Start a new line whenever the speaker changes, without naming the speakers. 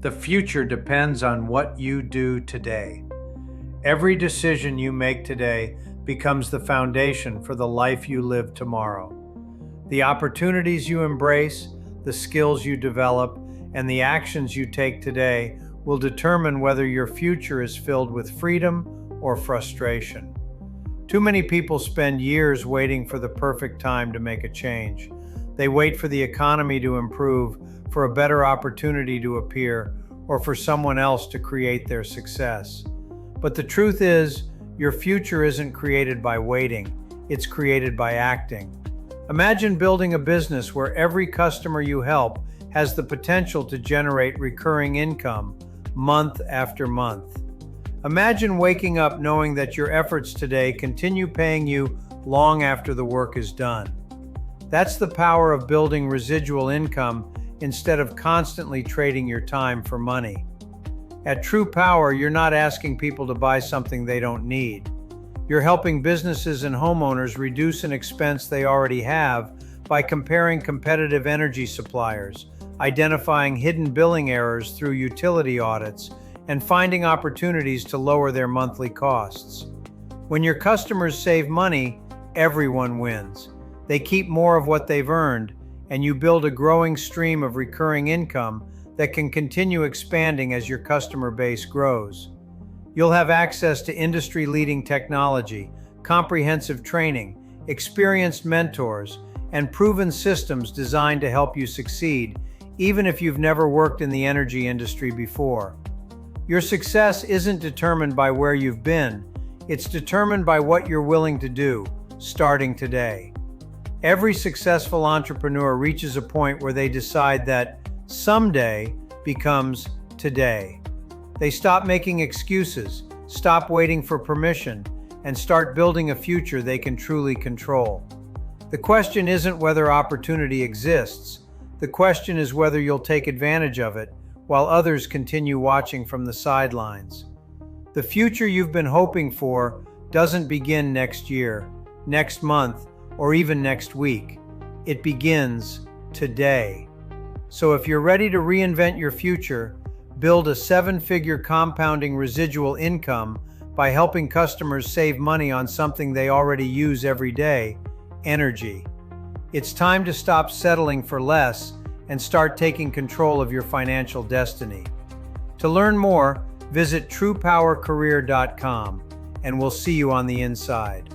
The future depends on what you do today. Every decision you make today becomes the foundation for the life you live tomorrow. The opportunities you embrace, the skills you develop, and the actions you take today will determine whether your future is filled with freedom or frustration. Too many people spend years waiting for the perfect time to make a change. They wait for the economy to improve, for a better opportunity to appear, or for someone else to create their success. But the truth is, your future isn't created by waiting, it's created by acting. Imagine building a business where every customer you help has the potential to generate recurring income month after month. Imagine waking up knowing that your efforts today continue paying you long after the work is done. That's the power of building residual income instead of constantly trading your time for money. At TruPowur, you're not asking people to buy something they don't need. You're helping businesses and homeowners reduce an expense they already have by comparing competitive energy suppliers, identifying hidden billing errors through utility audits, and finding opportunities to lower their monthly costs. When your customers save money, everyone wins. They keep more of what they've earned, and you build a growing stream of recurring income that can continue expanding as your customer base grows. You'll have access to industry-leading technology, comprehensive training, experienced mentors, and proven systems designed to help you succeed, even if you've never worked in the energy industry before. Your success isn't determined by where you've been, it's determined by what you're willing to do, starting today. Every successful entrepreneur reaches a point where they decide that someday becomes today. They stop making excuses, stop waiting for permission, and start building a future they can truly control. The question isn't whether opportunity exists. The question is whether you'll take advantage of it while others continue watching from the sidelines. The future you've been hoping for doesn't begin next year, next month, or even next week. It begins today. So if you're ready to reinvent your future, build a 7-figure compounding residual income by helping customers save money on something they already use every day, energy. It's time to stop settling for less and start taking control of your financial destiny. To learn more, visit TruPowerCareer.com, and we'll see you on the inside.